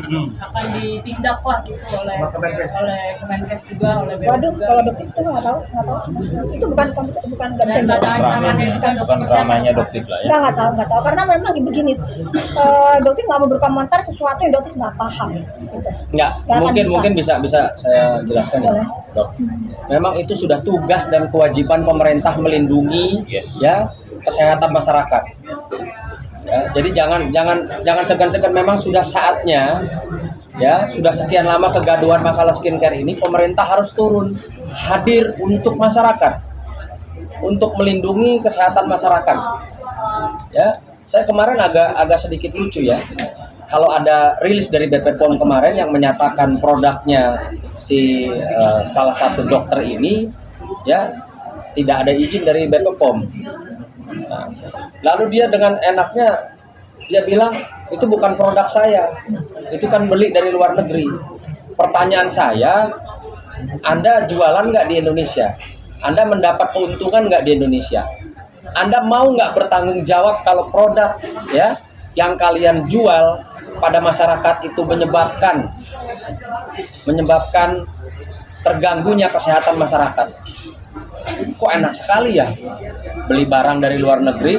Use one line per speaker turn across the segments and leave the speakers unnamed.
akan ditindak lah gitu oleh Kemenkes juga, oleh BEM
Waduh,
juga.
kalau dokter itu nggak tahu. Itu bukan nggak bisa
Dan ada
dibawa.
ancamannya juga
bukan ramainya dokter lah ya.
Nggak tahu karena memang lagi begini. Dokter nggak mau berkomentar sesuatu yang dokter nggak paham. Gitu.
Enggak, mungkin bisa saya jelaskan ya,
Boleh.
Dok. Memang itu sudah tugas dan kewajiban pemerintah melindungi ya kesehatan masyarakat. Ya, jadi jangan segan-segan, memang sudah saatnya ya, sudah sekian lama kegaduhan masalah skincare ini, pemerintah harus turun hadir untuk masyarakat, untuk melindungi kesehatan masyarakat. Ya, saya kemarin agak sedikit lucu ya. Kalau ada rilis dari BP POM kemarin yang menyatakan produknya si salah satu dokter ini ya tidak ada izin dari BP POM. Nah, lalu dia dengan enaknya dia bilang itu bukan produk saya, itu kan beli dari luar negeri. Pertanyaan saya, Anda jualan nggak di Indonesia? Anda mendapat keuntungan nggak di Indonesia? Anda mau nggak bertanggung jawab kalau produk ya yang kalian jual pada masyarakat itu menyebabkan terganggunya kesehatan masyarakat? Kok enak sekali ya beli barang dari luar negeri,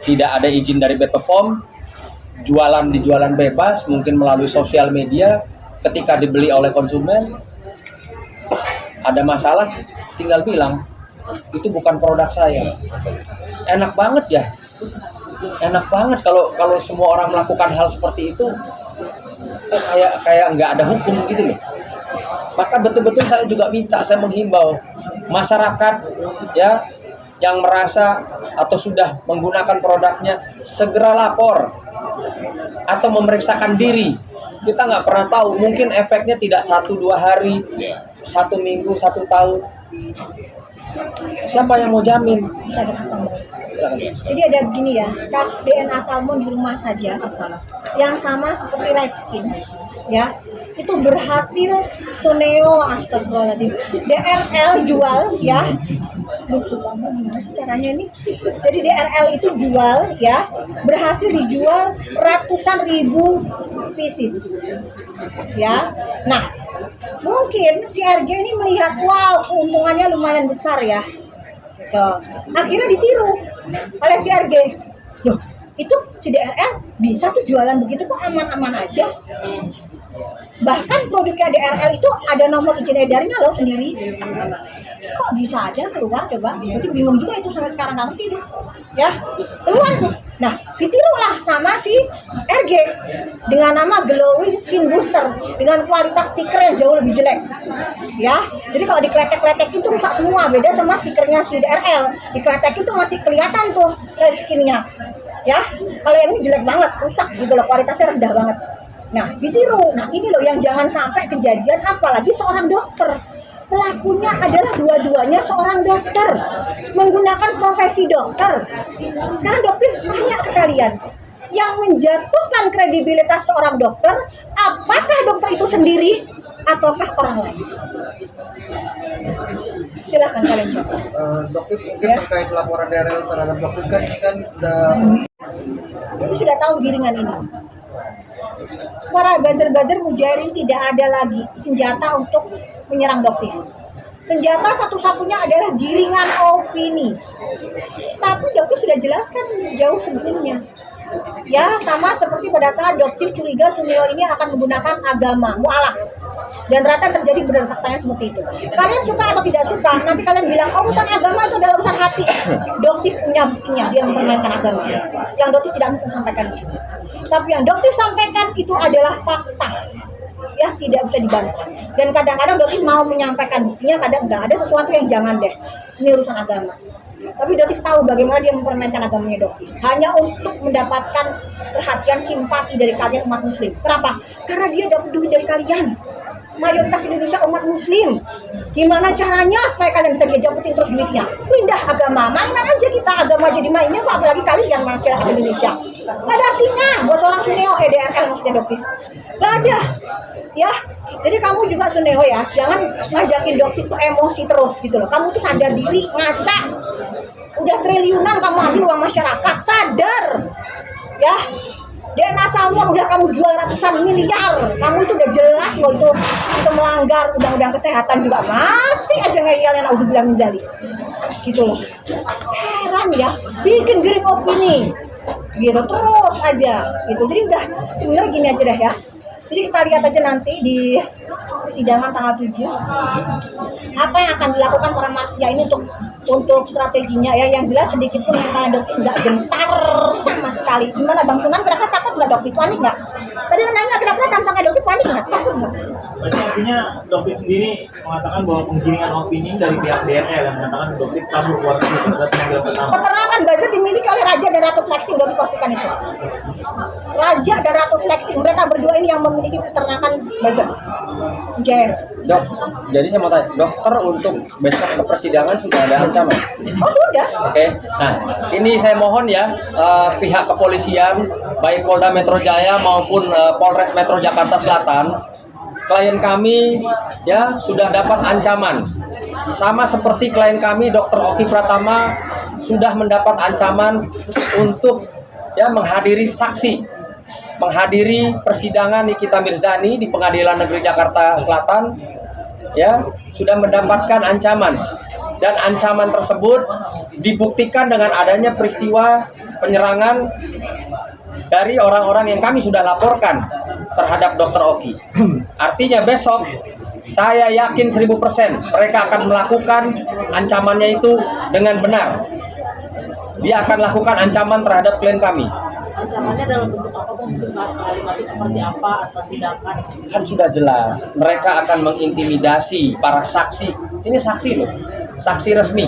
tidak ada izin dari BP POM, dijualan bebas, mungkin melalui sosial media. Ketika dibeli oleh konsumen ada masalah, tinggal bilang itu bukan produk saya. Enak banget ya, enak banget kalau semua orang melakukan hal seperti itu. Kayak nggak ada hukum gitu loh. Maka betul-betul saya juga saya menghimbau masyarakat ya yang merasa atau sudah menggunakan produknya segera lapor atau memeriksakan diri. Kita nggak pernah tahu, mungkin efeknya tidak 1-2 hari, 1 minggu, 1 tahun. Siapa yang mau jamin?
Silakan. Jadi ada begini ya, kasus DNA salmon di rumah saja yang sama seperti Right Skin ya, itu berhasil Suneo, astagfirullahaladzim, DRL jual ya. Gimana sih caranya ini? Jadi DRL itu jual ya, berhasil dijual ratusan ribu pieces ya. Nah, mungkin si RG ini melihat, wow, keuntungannya lumayan besar ya. Tuh. Akhirnya ditiru oleh si RG. Loh, itu si DRL bisa tuh jualan begitu kok aman-aman aja. Bahkan produknya DRL itu ada nomor izin edarnya loh sendiri. Kok bisa aja keluar coba? Berarti bingung juga itu sampai sekarang nggak ngerti tuh. Ya, keluar tuh. Nah, ditirulah sama si RG dengan nama Glowing Skin Booster dengan kualitas stiker yang jauh lebih jelek. Ya, jadi kalau dikletek-kletek itu rusak semua, beda sama stikernya si DRL. Dikletek itu masih kelihatan tuh red skinnya. Ya, kalau yang ini jelek banget, rusak gitu loh, kualitasnya rendah banget. Nah, ditiru. Nah, ini loh yang jangan sampai kejadian, apalagi seorang dokter. Pelakunya adalah dua-duanya seorang dokter, menggunakan profesi dokter. Sekarang dokter tanya ke kalian, yang menjatuhkan kredibilitas seorang dokter, apakah dokter itu sendiri ataukah orang lain? Silahkan kalian coba.
Dokter mungkin ya, terkait laporan DRL terhadap dokter kan ini kan
itu sudah tahu giringan ini. Para buzzer-buzzer mujahirin tidak ada lagi senjata untuk menyerang dokter. Senjata satu-satunya adalah giringan opini. Tapi dokter sudah jelaskan jauh sebelumnya. Ya, sama seperti pada saat dokter curiga Suneo ini akan menggunakan agama, mu'alaf. Dan ternyata terjadi benar faktanya seperti itu. Kalian suka atau tidak suka, nanti kalian bilang, oh urusan agama itu adalah urusan hati. Dokter punya buktinya, dia mempermainkan agama. Yang dokter tidak mungkin sampaikan di sini. Tapi yang dokter sampaikan itu adalah fakta. Ya, tidak bisa dibantah. Dan kadang-kadang dokter mau menyampaikan buktinya, kadang enggak. Ada sesuatu yang jangan deh, ini urusan agama. Tapi dokter tahu bagaimana dia mempermainkan agamanya dokter. Hanya untuk mendapatkan perhatian simpati dari kalian umat muslim. Kenapa? Karena dia dapat duit dari kalian. Mayoritas Indonesia umat muslim. Gimana caranya supaya kalian bisa dia dapetin terus duitnya? Pindah agama, mainan aja kita agama jadi mainnya kok, apalagi kalian masyarakat Indonesia. Gak ada artinya buat seorang Suneo, DRL maksudnya dokter. Gak ada. Ya, jadi kamu juga Suneo ya, jangan ngajakin dokter tuh emosi terus gitu loh. Kamu tuh sadar diri, ngaca. Udah triliunan kamu ambil uang masyarakat, sadar. Ya, DNA Salmon udah kamu jual ratusan miliar, kamu itu udah jelas loh itu melanggar undang-undang kesehatan juga, masih aja ngeyelin naudzubillah min dzalik. Gitu loh. Heran ya, bikin giring opini. Gitu terus aja gitu. Jadi udah sebenarnya gini aja deh ya. Jadi kita lihat aja nanti di persidangan tanggal 7 apa yang akan dilakukan para masya ini untuk strateginya ya. Yang jelas sedikit pun mental Doktif nggak gentar sama sekali. Gimana Bang Sunan, kira-kira takut nggak Doktif, panik nggak? Tadi nanya kira-kira tampaknya Doktif panik nggak? Takut nggak?
Berarti artinya Doktif sendiri mengatakan bahwa penggiringan opini dari pihak DRL yang mengatakan Doktif kabur keluar negeri pada saat pemanggilan pertama.
Keterangan buzzer dimiliki oleh Raja dan Ratu Flexing, Doktif pastikan itu. Raja dan Ratu Flexing, mereka berdua ini yang memiliki keterangan buzzer. Jer.
Dok, jadi saya mau tanya, dokter untuk besok ke persidangan sudah ada ancaman?
Oh sudah.
Oke, nah ini saya mohon ya pihak kepolisian baik Polda Metro Jaya maupun Polres Metro Jakarta Selatan, klien kami ya sudah dapat ancaman sama seperti klien kami Dr. Oki Pratama sudah mendapat ancaman untuk ya menghadiri saksi, menghadiri persidangan Nikita Mirzani di Pengadilan Negeri Jakarta Selatan ya sudah mendapatkan ancaman. Dan ancaman tersebut dibuktikan dengan adanya peristiwa penyerangan dari orang-orang yang kami sudah laporkan terhadap Dr. Oki. Artinya besok saya yakin 1000% mereka akan melakukan ancamannya itu dengan benar. Dia akan lakukan ancaman terhadap klien kami.
Ancamannya dalam bentuk apa, mungkin kalimatnya seperti apa atau tindakan?
Kan sudah jelas mereka akan mengintimidasi para saksi. Ini saksi loh, saksi resmi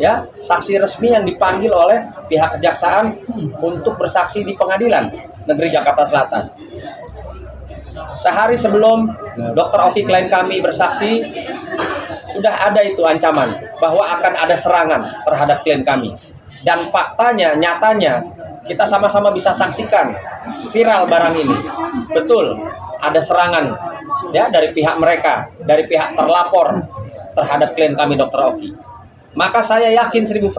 ya, saksi resmi yang dipanggil oleh pihak kejaksaan untuk bersaksi di Pengadilan Negeri Jakarta Selatan. Sehari sebelum Dr. Oki klien kami bersaksi sudah ada itu ancaman bahwa akan ada serangan terhadap klien kami. Dan faktanya, nyatanya kita sama-sama bisa saksikan viral barang ini. Betul, ada serangan ya dari pihak mereka, dari pihak terlapor terhadap klien kami Dr. Oki. Maka saya yakin 1000%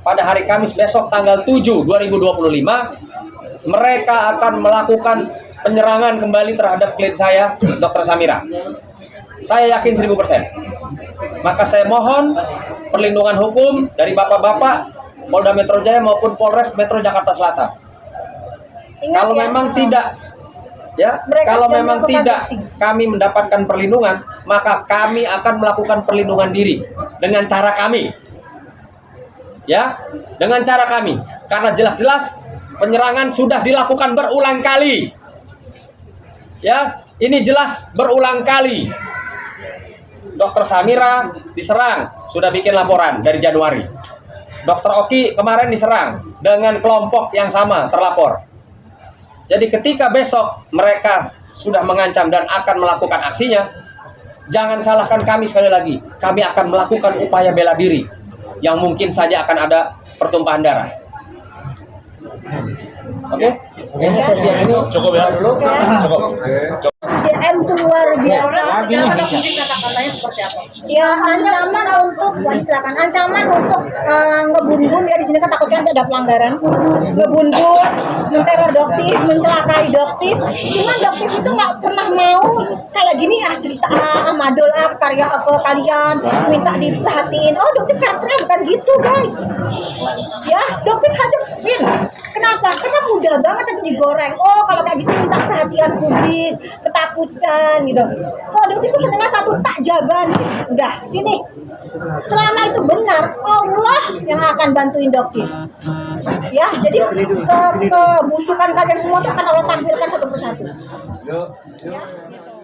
pada hari Kamis besok tanggal 7 2025 mereka akan melakukan penyerangan kembali terhadap klien saya Dr. Samira. Saya yakin 1000%. Maka saya mohon perlindungan hukum dari bapak-bapak Polda Metro Jaya maupun Polres Metro Jakarta Selatan.
Ingat
Kalau
ya,
memang tidak ya, kalau memang tidak kami mendapatkan perlindungan, maka kami akan melakukan perlindungan diri dengan cara kami. Ya, dengan cara kami. Karena jelas-jelas penyerangan sudah dilakukan berulang kali. Ya, ini jelas berulang kali. Dr. Samira diserang, sudah bikin laporan dari Januari. Dr. Oki kemarin diserang dengan kelompok yang sama terlapor. Jadi ketika besok mereka sudah mengancam dan akan melakukan aksinya, jangan salahkan kami sekali lagi. Kami akan melakukan upaya bela diri yang mungkin saja akan ada pertumpahan darah. Oke? Kayaknya sesi yang ini
Cukup ya
dulu.
Cukup.
DM itu luar biasa.
Mungkin kata-katanya seperti apa?
Ya ancaman untuk, silakan ancaman untuk ngebun-bun ya, di sini kan takutnya ada pelanggaran, ngebun-bun, menteror Doktif, mencelakai Doktif. Cuman Doktif itu nggak pernah mau kayak gini cerita amadol karya ke kalian, minta diperhatiin. Oh Doktif karakternya bukan gitu guys. Ya Doktif hadapin. Kenapa? Karena mudah banget tapi digoreng. Oh kalau kayak gitu minta perhatian publik, ketakutan gitu. Kalau Doktif itu senangnya satu tak jaban. Udah sini. Selama itu benar, Allah yang akan bantuin Doktif. Ya, jadi kebusukan kalian semua itu akan Allah tampilkan satu persatu. Ya, gitu.